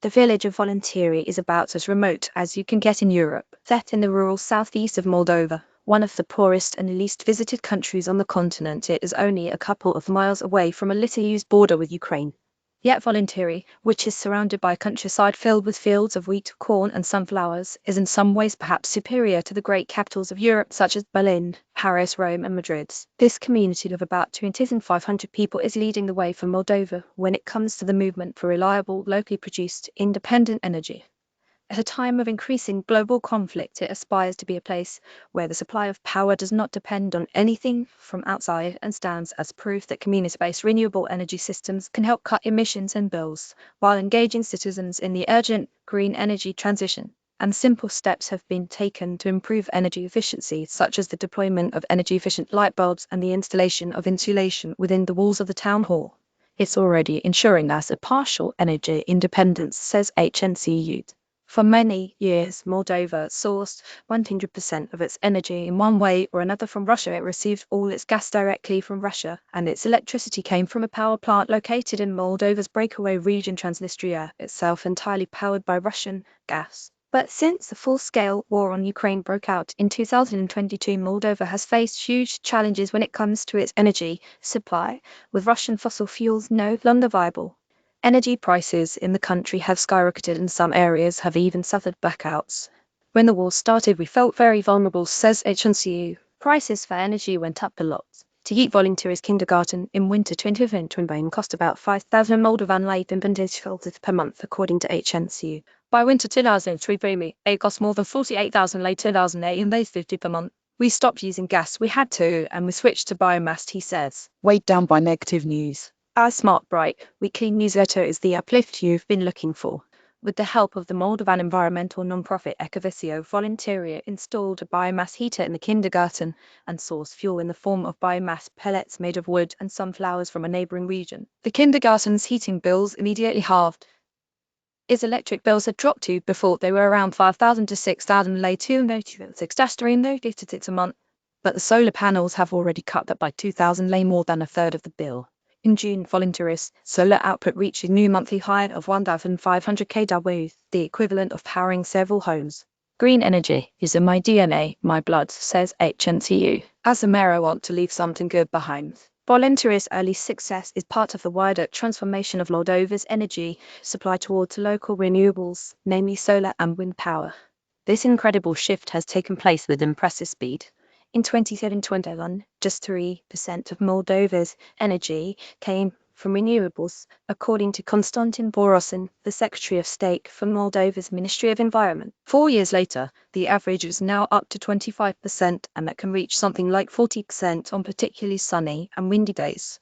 The village of Volintiri is about as remote as you can get in Europe, set in the rural southeast of Moldova, one of the poorest and least visited countries on the continent. It is only a couple of miles away from a little-used border with Ukraine. Yet Volintiri, which is surrounded by countryside filled with fields of wheat, corn and sunflowers, is in some ways perhaps superior to the great capitals of Europe such as Berlin, Paris, Rome and Madrid. This community of about 2,500 people is leading the way for Moldova when it comes to the movement for reliable, locally produced, independent energy. At a time of increasing global conflict, it aspires to be a place where the supply of power does not depend on anything from outside and stands as proof that community-based renewable energy systems can help cut emissions and bills, while engaging citizens in the urgent green energy transition. And simple steps have been taken to improve energy efficiency, such as the deployment of energy-efficient light bulbs and the installation of insulation within the walls of the town hall. It's already ensuring us a partial energy independence, says HNCU. For many years, Moldova sourced 100% of its energy in one way or another from Russia. It received all its gas directly from Russia, and its electricity came from a power plant located in Moldova's breakaway region Transnistria, itself entirely powered by Russian gas. But since the full-scale war on Ukraine broke out in 2022, Moldova has faced huge challenges when it comes to its energy supply, with Russian fossil fuels no longer viable. Energy prices in the country have skyrocketed and some areas have even suffered blackouts. When the war started, we felt very vulnerable, says HNCU. Prices for energy went up a lot. To eat Volintiri's kindergarten in winter 2021 cost about 5,000 Moldovan lei per month, according to HNCU. By winter 2003, it cost more than 48,000 lei 2050 per month. We stopped using gas, we had to, and we switched to biomass, he says. Weighed down by negative news. Our smart, bright, weekly newsletter is the uplift you've been looking for. With the help of the Moldovan environmental non-profit Ecovisio, Volintiri installed a biomass heater in the kindergarten and sourced fuel in the form of biomass pellets made of wood and sunflowers from a neighboring region. The kindergarten's heating bills immediately halved. Its electric bills had dropped to before they were around 5,000 to 6,000 lei 296 a month, but the solar panels have already cut that by 2,000 lei, more than a third of the bill. In June, Volintiri's solar output reached a new monthly high of 1,500 kW, the equivalent of powering several homes. Green energy is in my DNA, my blood, says HNCU. As a mayor, I want to leave something good behind. Volintiri's early success is part of the wider transformation of Moldova's energy supply towards local renewables, namely solar and wind power. This incredible shift has taken place with impressive speed. In 2021, just 3% of Moldova's energy came from renewables, according to Konstantin Borosin, the Secretary of State for Moldova's Ministry of Environment. 4 years later, the average is now up to 25%, and that can reach something like 40% on particularly sunny and windy days.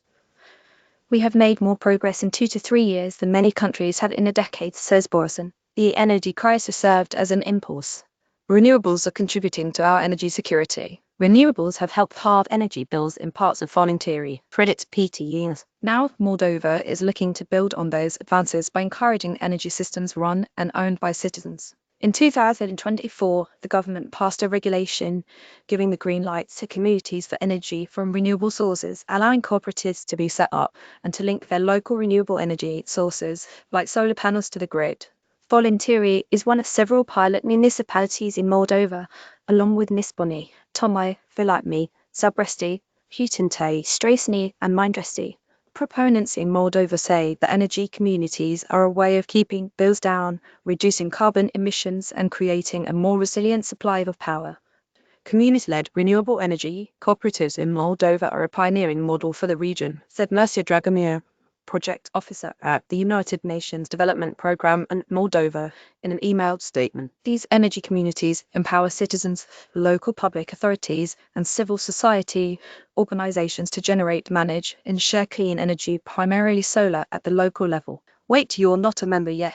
We have made more progress in 2 to 3 years than many countries had in a decade, says Borosin. The energy crisis served as an impulse. Renewables are contributing to our energy security. Renewables have helped halve energy bills in parts of Volintiri, credits PTEs. Now Moldova is looking to build on those advances by encouraging energy systems run and owned by citizens. In 2024, the government passed a regulation giving the green light to communities for energy from renewable sources, allowing cooperatives to be set up and to link their local renewable energy sources, like solar panels, to the grid. Volintiri is one of several pilot municipalities in Moldova, along with Nisponi, Tomai, Vilapmi, Zabresti, Hutinte, Strasny, and Mindresti. Proponents in Moldova say that energy communities are a way of keeping bills down, reducing carbon emissions, and creating a more resilient supply of power. Community-led renewable energy cooperatives in Moldova are a pioneering model for the region, said Mircea Dragomir, project officer at the United Nations Development Programme in Moldova, in an emailed statement. These energy communities empower citizens, local public authorities, and civil society organizations to generate, manage, and share clean energy, primarily solar, at the local level. Wait, you're not a member yet?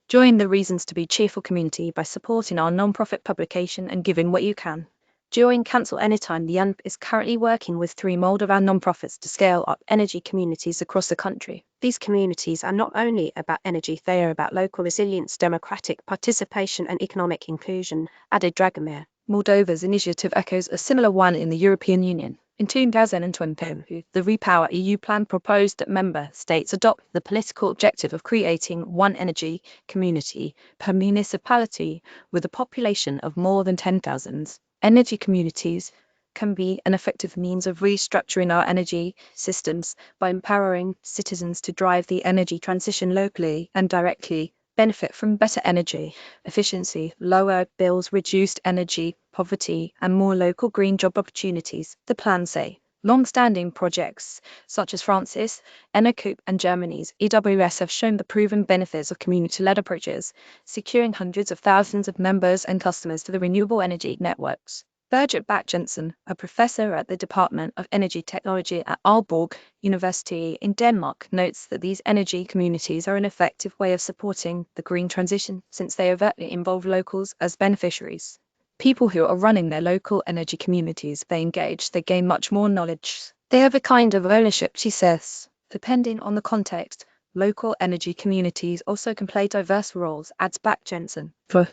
Join the Reasons to Be Cheerful community by supporting our non-profit publication and giving what you can. Join Cancel Anytime. The UNP is currently working with 3 Moldovan non-profits to scale up energy communities across the country. These communities are not only about energy, they are about local resilience, democratic participation and economic inclusion, added Dragomir. Moldova's initiative echoes a similar one in the European Union. In 2020, the Repower EU plan proposed that member states adopt the political objective of creating one energy community per municipality with a population of more than 10,000. Energy communities can be an effective means of restructuring our energy systems by empowering citizens to drive the energy transition locally and directly benefit from better energy efficiency, lower bills, reduced energy poverty, and more local green job opportunities, the plans say. Long-standing projects, such as France's, Enercoop and Germany's EWS have shown the proven benefits of community-led approaches, securing hundreds of thousands of members and customers to the renewable energy networks. Birgit Bak-Jensen, a professor at the Department of Energy Technology at Aalborg University in Denmark, notes that these energy communities are an effective way of supporting the green transition since they overtly involve locals as beneficiaries. People who are running their local energy communities, they engage, they gain much more knowledge. They have a kind of ownership, she says. Depending on the context, local energy communities also can play diverse roles, adds Bak-Jensen. For